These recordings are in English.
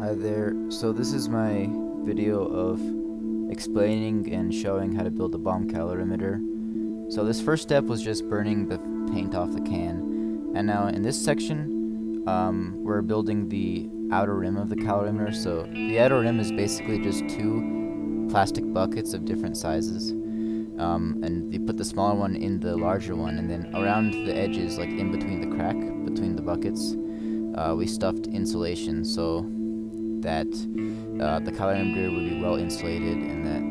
Hi there. So this is my video of explaining and showing how to build a bomb calorimeter. So this first step was just burning the paint off the can. And now in this section, we're building the outer rim of the calorimeter. So the outer rim is basically just two plastic buckets of different sizes. And you put the smaller one in the larger one, and then around the edges, like in between the crack between the buckets, we stuffed insulation so that the calorimeter would be well insulated and that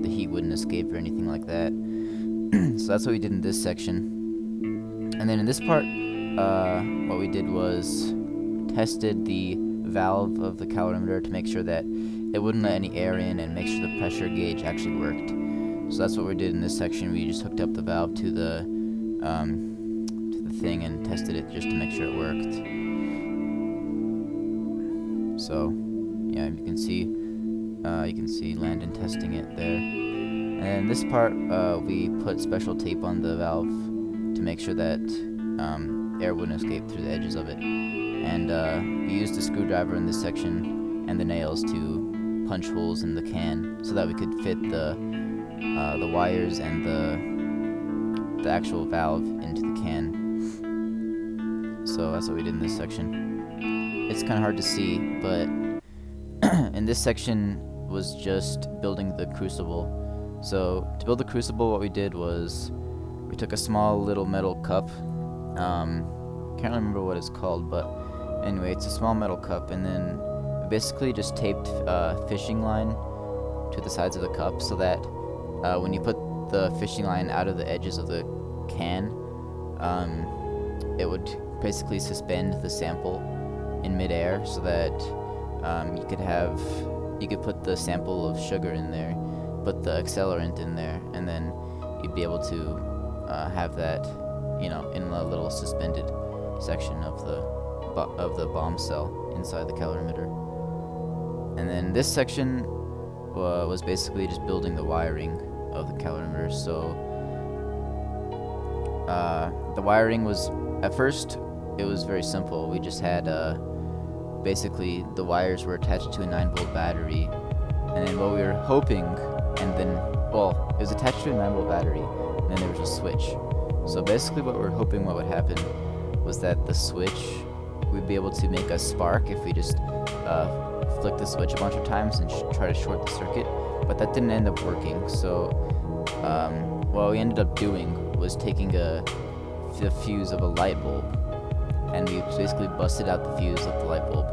the heat wouldn't escape or anything like that. So that's what we did in this section. And then in this part, what we did was tested the valve of the calorimeter to make sure that it wouldn't let any air in and make sure the pressure gauge actually worked. So that's what we did in this section. We just hooked up the valve to the thing and tested it just to make sure it worked. So yeah, you can see Landon testing it there. And in this part, we put special tape on the valve to make sure that air wouldn't escape through the edges of it. And we used a screwdriver in this section and the nails to punch holes in the can so that we could fit the wires and the actual valve into the can. So that's what we did in this section. It's kind of hard to see, but in this section was just building the crucible. So to build the crucible, what we did was we took a small little metal cup. Can't remember what it's called, but anyway, it's a small metal cup, and then we basically just taped fishing line to the sides of the cup so that when you put the fishing line out of the edges of the can, it would basically suspend the sample in midair so that you could put the sample of sugar in there, put the accelerant in there, and then you'd be able to have that, in a little suspended section of the bomb cell inside the calorimeter. And then this section was basically just building the wiring of the calorimeter. So the wiring was, at first it was very simple. We just had basically the wires were attached to a 9-volt battery, and then what we were hoping, it was attached to a 9-volt battery, and then there was a switch. So basically what we were hoping what would happen was that the switch, we'd be able to make a spark if we just flick the switch a bunch of times and try to short the circuit, but that didn't end up working. So what we ended up doing was taking the fuse of a light bulb, and we basically busted out the fuse of the light bulb,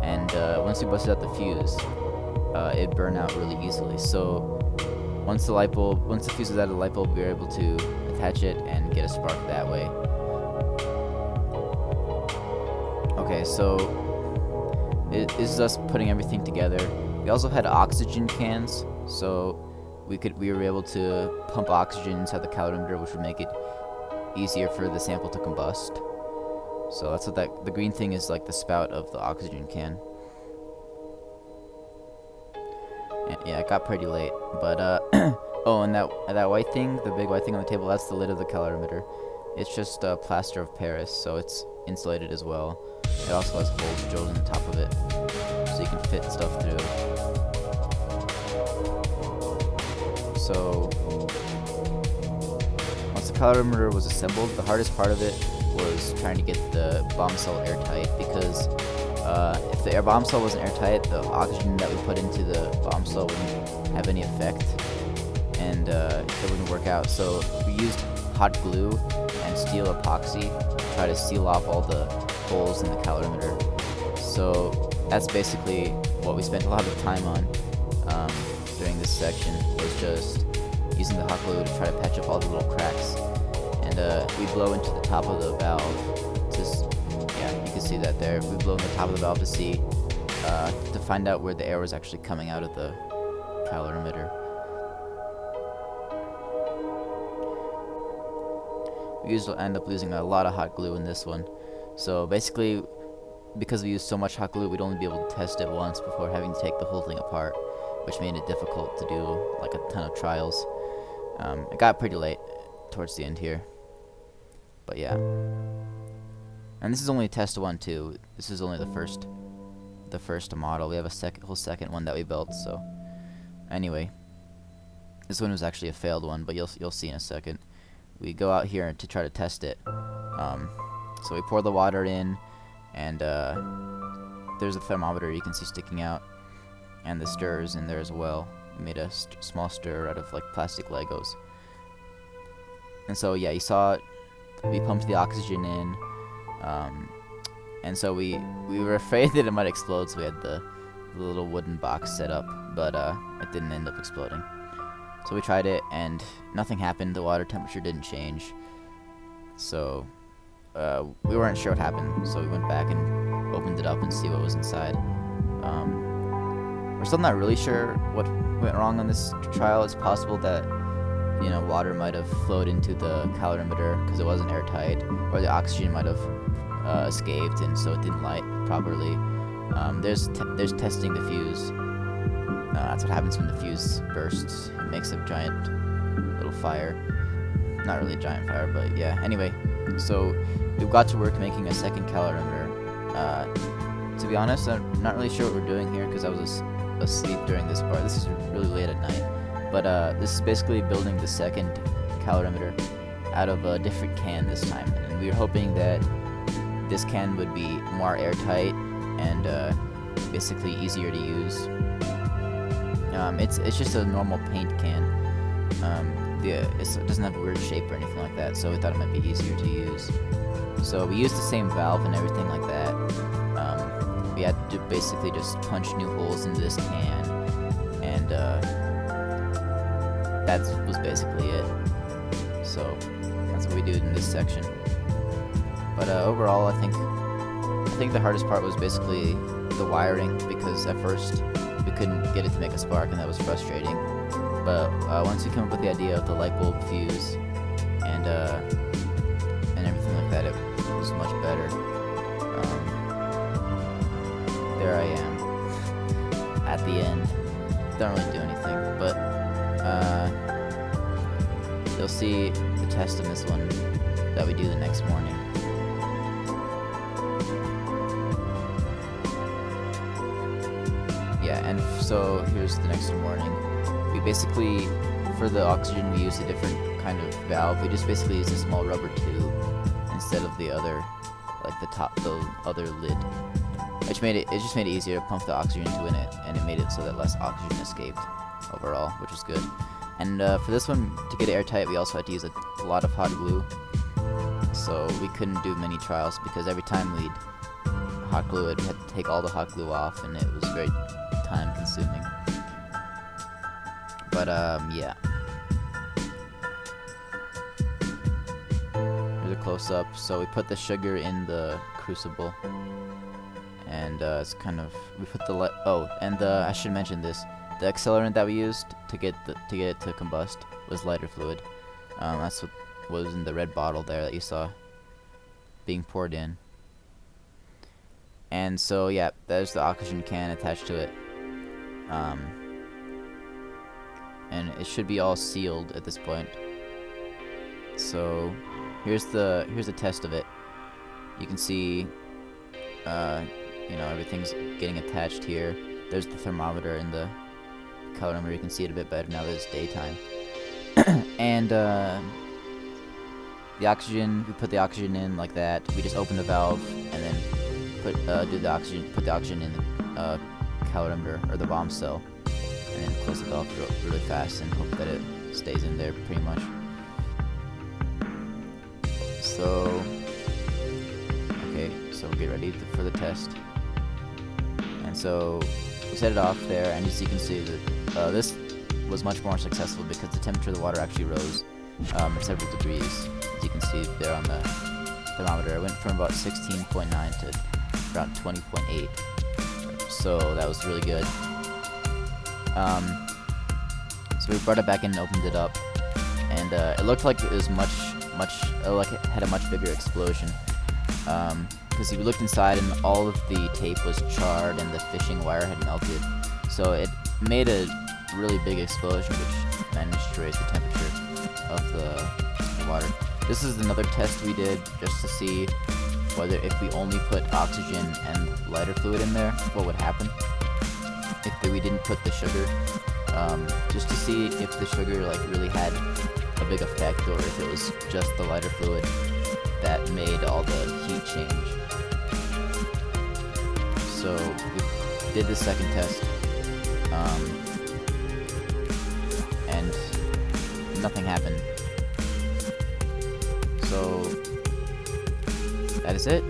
and once we busted out the fuse, it burned out really easily. So once the fuse was out of the light bulb, we were able to attach it and get a spark that way. Okay, so this is us putting everything together. We also had oxygen cans, so we were able to pump oxygen inside the calorimeter, which would make it easier for the sample to combust. So that's what the green thing is, like the spout of the oxygen can. Yeah, it got pretty late, but oh, and that white thing, the big white thing on the table, that's the lid of the calorimeter. It's just plaster of Paris, so it's insulated as well. It also has holes drilled in the top of it, so you can fit stuff through. So once the calorimeter was assembled, the hardest part of it was trying to get the bomb cell airtight, because if the bomb cell wasn't airtight, the oxygen that we put into the bomb cell wouldn't have any effect, and it wouldn't work out. So we used hot glue and steel epoxy to try to seal off all the holes in the calorimeter. So that's basically what we spent a lot of time on during this section, was just using the hot glue to try to patch up all the little cracks. And we blow into the top of the valve. You can see that there. We blow in the top of the valve to see, to find out where the air was actually coming out of the calorimeter. We usually end up using a lot of hot glue in this one. So basically, because we used so much hot glue, we'd only be able to test it once before having to take the whole thing apart, which made it difficult to do like a ton of trials. It got pretty late towards the end here, but yeah. And this is only test 1 too. This is only the the first model. We have a whole second one that we built. So anyway, this one was actually a failed one, but you'll see in a second. We go out here to try to test it. So we pour the water in, and there's a thermometer you can see sticking out, and the stirrers in there as well. We made a small stirrer out of like plastic Legos. And so yeah, you saw it. We pumped the oxygen in, and so we were afraid that it might explode, so we had the little wooden box set up, but it didn't end up exploding. So we tried it, and nothing happened. The water temperature didn't change. So we weren't sure what happened, so we went back and opened it up and see what was inside. We're still not really sure what went wrong on this trial. It's possible that, you know, water might have flowed into the calorimeter because it wasn't airtight, or the oxygen might have escaped, and so it didn't light properly. There's testing the fuse. That's what happens when the fuse bursts. It makes a giant little fire. Not really a giant fire, but yeah. Anyway, so we've got to work making a second calorimeter. To be honest, I'm not really sure what we're doing here because I was asleep during this part. This is really late at night. But this is basically building the second calorimeter out of a different can this time. And we were hoping that this can would be more airtight and basically easier to use. It's just a normal paint can. It doesn't have a weird shape or anything like that, so we thought it might be easier to use. So we used the same valve and everything like that. We had to basically just punch new holes into this can, and that was basically it. So that's what we do in this section. But overall, I think the hardest part was basically the wiring, because at first we couldn't get it to make a spark, and that was frustrating. But once we came up with the idea of the light bulb fuse and everything like that, it was much better. There I am at the end. Don't really do anything, but you'll see the test of this one that we do the next morning. Yeah, and so here's the next morning. We basically, for the oxygen, we used a different kind of valve. We just basically used a small rubber tube instead of the other, like the other lid. It just made it easier to pump the oxygen into it, and it made it so that less oxygen escaped overall, which was good. And for this one, to get it airtight, we also had to use a lot of hot glue. So we couldn't do many trials because every time we'd hot glue it, we had to take all the hot glue off, and it was very time consuming. But yeah. Here's a close up. So we put the sugar in the crucible, and it's kind of, we put the I should mention this. The accelerant that we used to get it to combust was lighter fluid. That's what was in the red bottle there that you saw being poured in. And so yeah, there's the oxygen can attached to it. And it should be all sealed at this point. So here's the test of it. You can see, you know, everything's getting attached here. There's the thermometer in the calorimeter. You can see it a bit better now that it's daytime. And the oxygen, we put the oxygen in like that. We just open the valve and then put the oxygen in the calorimeter or the bomb cell, and then close the valve really fast and hope that it stays in there pretty much. So okay, so get ready for the test. And so we set it off there, and as you can see that this was much more successful because the temperature of the water actually rose several degrees. As you can see there on the thermometer, it went from about 16.9 to around 20.8. So that was really good. So we brought it back in and opened it up, and it looked like it was like it had a much bigger explosion. Because we looked inside and all of the tape was charred and the fishing wire had melted. So it made a really big explosion, which managed to raise the temperature of the water. This is another test we did just to see whether if we only put oxygen and lighter fluid in there, what would happen if we didn't put the sugar, just to see if the sugar like really had a big effect, or if it was just the lighter fluid that made all the heat change. So we did the second test, and nothing happened. So that is it.